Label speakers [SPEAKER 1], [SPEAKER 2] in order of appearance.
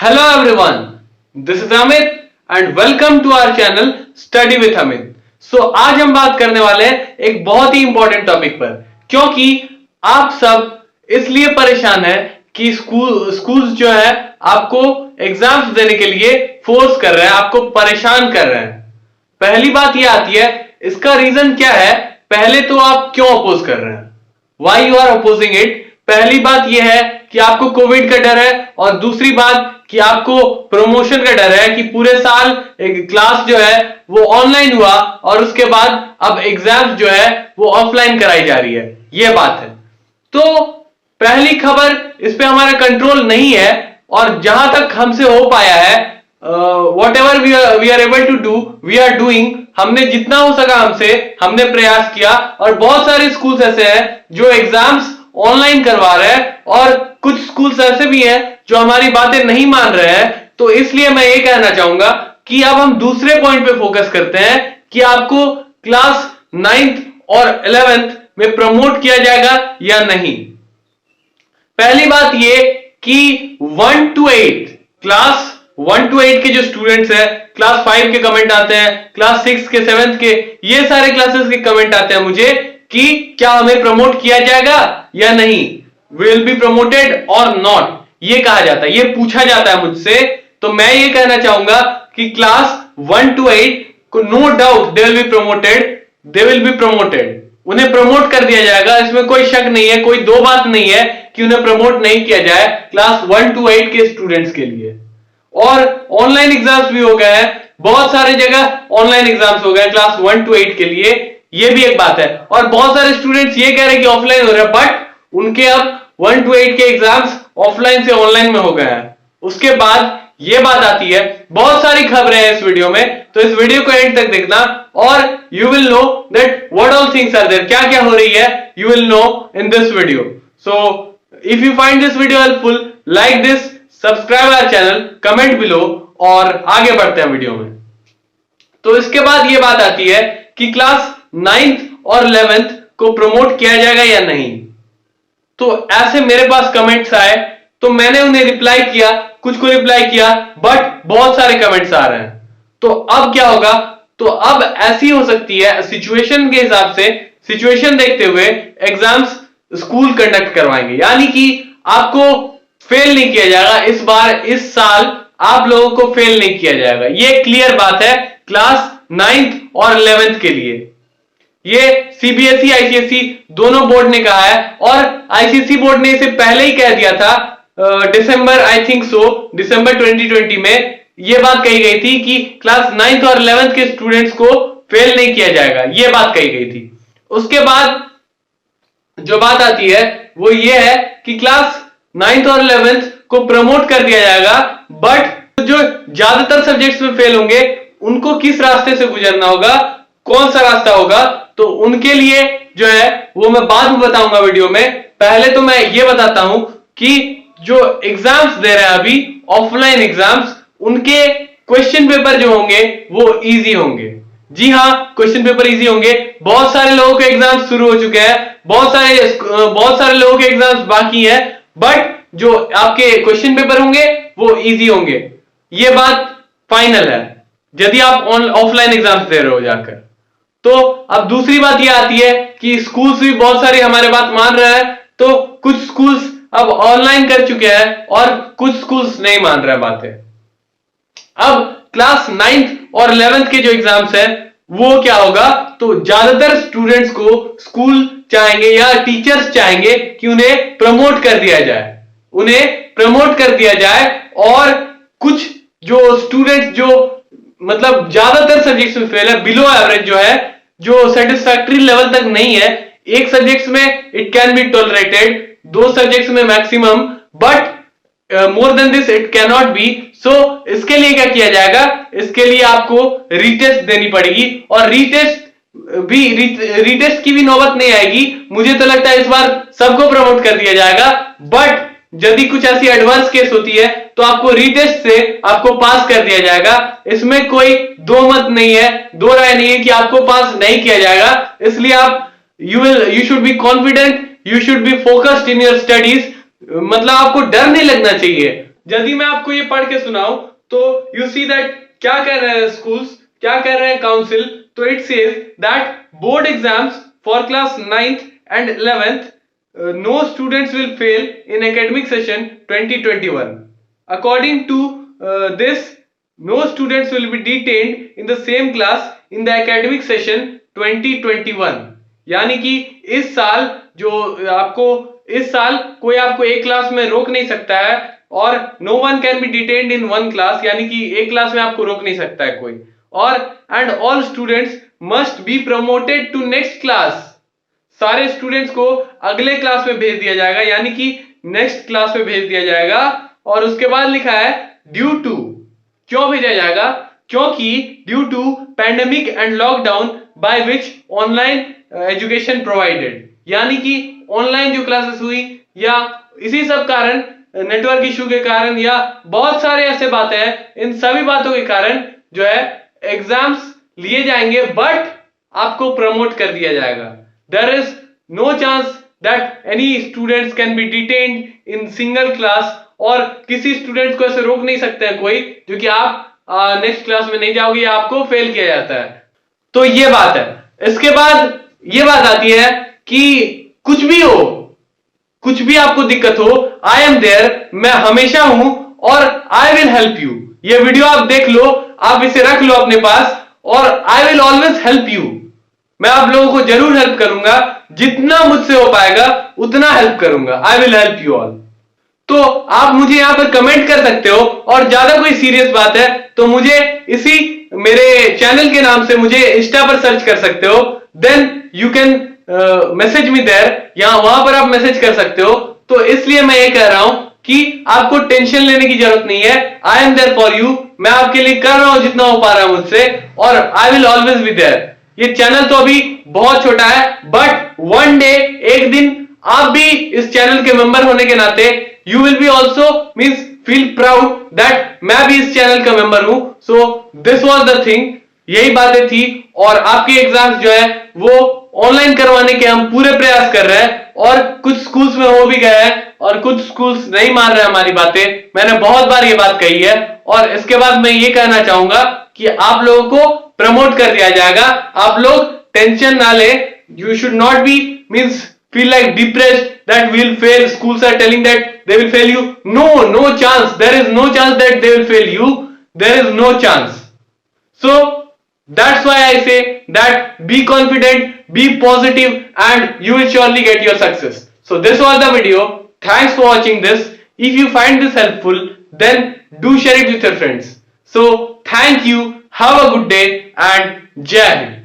[SPEAKER 1] Hello everyone, this is Amit and welcome to our channel Study with Amit. आज हम बात करने वाले हैं एक बहुत ही इंपॉर्टेंट टॉपिक पर, क्योंकि आप सब इसलिए परेशान हैं कि स्कूल्स जो है आपको एग्जाम्स देने के लिए फोर्स कर रहे हैं, आपको परेशान कर रहे हैं। पहली बात ये आती है, इसका रीजन क्या है? पहले तो आप क्यों अपोज कर रहे हैं? Why you are opposing it? पहली बात यह है कि आपको कोविड का डर है, और दूसरी बात कि आपको प्रमोशन का डर है कि पूरे साल एक क्लास जो है वो ऑनलाइन हुआ और उसके बाद अब एग्जाम्स जो है वो ऑफलाइन कराई जा रही है। ये बात है। तो पहली खबर, इस पे हमारा कंट्रोल नहीं है, और जहां तक हमसे हो पाया है, whatever we are able to do we are doing. हमने जितना हो सका हमने प्रयास किया, और बहुत सारे स्कूल्स ऐसे हैं जो एग्जाम्स ऑनलाइन करवा रहे हैं, और कुछ स्कूल्स ऐसे भी हैं जो हमारी बातें नहीं मान रहे हैं। तो इसलिए मैं ये कहना चाहूंगा कि अब हम दूसरे पॉइंट पे फोकस करते हैं कि आपको क्लास 9th और 11th में प्रमोट किया जाएगा या नहीं। पहली बात ये कि 1 to 8 क्लास 1 to 8 के जो स्टूडेंट्स हैं, क्लास 5 के कमेंट आते हैं, क्लास 6 के 7th के, ये सारे क्लासेस के कमेंट आते हैं मुझे कि क्या हमें प्रमोट किया जाएगा या नहीं, विल बी प्रमोटेड और नॉट, ये कहा जाता है, ये पूछा जाता है मुझसे। तो मैं ये कहना चाहूंगा कि क्लास 1 to 8 को no doubt they will be promoted, उन्हें प्रमोट कर दिया जाएगा, इसमें कोई शक नहीं है, कोई दो बात नहीं है कि उन्हें प्रमोट नहीं किया जाए क्लास 1 to 8 के स्टूडेंट्स के लिए। और ऑनलाइन एग्जाम्स भी हो गए हैं, बहुत सारी जगह ऑनलाइन एग्जाम्स हो गए क्लास 1 to 8 के लिए, ये भी एक बात है। और बहुत सारे स्टूडेंट्स ये कह रहे हैं कि ऑफलाइन हो रहा है, बट उनके अब 1 to 8 के एग्जाम्स ऑफलाइन से ऑनलाइन में हो गए हैं। उसके बाद ये बात आती है, बहुत सारी खबरें हैं इस वीडियो में, तो इस वीडियो को एंड तक देखना और you will know that what all things are there, क्या क्या हो रही है, you will know in this video. So if you find this video helpful, like this, subscribe our channel, comment below, और आगे बढ़ते हैं वीडियो में। तो इसके बाद ये बात आती है कि क्लास 9th और 11th को प्रमोट किया जाएगा या नहीं। तो ऐसे मेरे पास कमेंट्स आए, तो मैंने उन्हें रिप्लाई किया, कुछ को रिप्लाई किया, बट बहुत सारे कमेंट्स आ रहे हैं। तो अब क्या होगा? तो अब ऐसी हो सकती है, सिचुएशन के हिसाब से, सिचुएशन देखते हुए एग्जाम्स स्कूल कंडक्ट करवाएंगे, यानी कि आपको फेल नहीं किया जाएगा इस बार, इस साल आप लोगों को फेल नहीं किया जाएगा। ये क्लियर बात है क्लास 9th और 11th के लिए। ये सीबीएसई आईसीएसई दोनों बोर्ड ने कहा है, और आईसीएसई बोर्ड ने इसे पहले ही कह दिया था, दिसंबर, आई थिंक सो दिसंबर 2020 में ये बात कही गई थी कि क्लास 9th और 11th के स्टूडेंट्स को फेल नहीं किया जाएगा, ये बात कही गई थी। उसके बाद जो बात आती है वो ये है कि क्लास 9th और 11th को प्रमोट कर दिया जाएगा, बट जो ज्यादातर सब्जेक्ट्स में फेल होंगे उनको किस रास्ते से गुजरना होगा, कौन सा रास्ता होगा, तो उनके लिए जो है वो मैं बाद में बताऊंगा वीडियो में। पहले तो मैं ये बताता हूं कि जो एग्जाम्स दे रहे हैं अभी, ऑफलाइन एग्जाम्स, उनके क्वेश्चन पेपर जो होंगे वो इजी होंगे। जी हाँ, क्वेश्चन पेपर इजी होंगे। बहुत सारे लोगों के एग्जाम्स शुरू हो चुके हैं, बहुत सारे लोगों के एग्जाम्स बाकी हैं, बट जो आपके क्वेश्चन पेपर होंगे वो इजी होंगे, ये बात फाइनल है यदि आप ऑफलाइन एग्जाम्स दे रहे हो जाकर। तो अब दूसरी बात ये आती है कि स्कूल्स भी बहुत सारे हमारे बात मान रहे हैं, तो कुछ स्कूल्स अब ऑनलाइन कर चुके हैं और कुछ स्कूल्स नहीं मान रहे बातें। अब क्लास 9th और 11th के जो एग्जाम्स हैं वो क्या होगा? तो ज्यादातर स्टूडेंट्स को स्कूल चाहेंगे या टीचर्स चाहेंगे कि उन्हें प्रमोट कर दिया जाए, और कुछ जो स्टूडेंट्स जो मतलब ज्यादातर सब्जेक्ट्स में फेल है, बिलो एवरेज जो है, जो सेटिस्फैक्टरी लेवल तक नहीं है, एक सब्जेक्ट्स में it can be tolerated, 2 subjects में maximum, but more than this it can not be. So इसके लिए क्या किया जाएगा? इसके लिए आपको रीटेस्ट देनी पड़ेगी, और रीटेस्ट की भी नौबत नहीं आएगी। मुझे तो लगता है इस बार सबको प्रमोट कर दिया जाएगा, बट यदि कुछ ऐसी एडवर्स केस होती है तो आपको रीटेस्ट से आपको पास कर दिया जाएगा। इसमें कोई दो मत नहीं है, दो राय नहीं है कि आपको पास नहीं किया जाएगा। इसलिए आप you should be confident, you should be focused in your studies, मतलब आपको डर नहीं लगना चाहिए। यदि मैं आपको ये पढ़ के सुनाऊं तो यू सी दैट क्या कह रहे हैं स्कूल्स, क्या कह रहे हैं काउंसिल, तो it says that board exams for class 9th and 11th no students will fail in academic session 2021. According to this, no students will be detained in the same class in the academic session 2021. यानी कि इस साल कोई आपको एक class में रोक नहीं सकता है, और no one can be detained in one class, यानी कि एक क्लास में आपको रोक नहीं सकता है कोई, और and all students must be promoted to next class. सारे स्टूडेंट्स को अगले क्लास में भेज दिया जाएगा, यानी कि नेक्स्ट क्लास में भेज दिया जाएगा. और उसके बाद लिखा है ड्यू टू, क्यों भेजा जाएगा, क्योंकि due to pandemic and lockdown by which online education provided, यानी कि ऑनलाइन जो क्लासेस हुई या इसी सब कारण, नेटवर्क इशू के कारण या बहुत सारे ऐसे बातें हैं, इन सभी बातों के कारण जो है एग्जाम्स लिए जाएंगे, बट आपको प्रमोट कर दिया जाएगा. There is no chance that any students can be detained in single class, और किसी स्टूडेंट को ऐसे रोक नहीं सकते हैं कोई, जो कि आप नेक्स्ट क्लास में नहीं जाओगे या आपको फेल किया जाता है. तो ये बात है. इसके बाद ये बात आती है कि कुछ भी हो, कुछ भी आपको दिक्कत हो, आई एम देयर, मैं हमेशा हूं और आई विल हेल्प यू. ये वीडियो आप देख लो, आप इसे रख लो अपने पास, और I will always help you. मैं आप लोगों को जरूर हेल्प करूंगा, जितना मुझसे हो पाएगा उतना हेल्प करूंगा. I will help you all. तो आप मुझे यहां पर कमेंट कर सकते हो, और ज्यादा कोई सीरियस बात है तो मुझे इसी मेरे चैनल के नाम से मुझे इंस्टा पर सर्च कर सकते हो. Then you can message me there, यहां वहां पर आप मैसेज कर सकते हो. तो इसलिए मैं ये कह रहा हूं कि आपको टेंशन लेने की जरूरत नहीं है. I am there for you. मैं आपके लिए कर रहा हूं जितना हो पा रहा हूं मुझसे, और I will always be there. ये चैनल तो अभी बहुत छोटा है, बट वन डे, एक दिन आप भी इस चैनल के मेंबर होने के नाते you will be also means feel proud that मैं भी इस चैनल का मेंबर हूं. So this was the thing, यही बातें थी. और आपके एग्जाम्स जो है वो ऑनलाइन करवाने के हम पूरे प्रयास कर रहे हैं, और कुछ स्कूल्स में हो भी गए हैं और कुछ स्कूल्स नहीं मान रहे हमारी बातें. मैंने बहुत बार ये बात कही है, और इसके बाद मैं ये कहना चाहूंगा कि आप लोगों को प्रमोट कर दिया जाएगा. आप लोग टेंशन ना ले. You should not be means feel like depressed that we will fail. Schools are telling that they will fail you. No chance. There is no chance that they will fail you. There is no chance. So that's why I say that be confident, be positive, and you will surely get your success. So this was the video. Thanks for watching this. If you find this helpful, then do share it with your friends. So thank you. Have a good day and Jai Hind.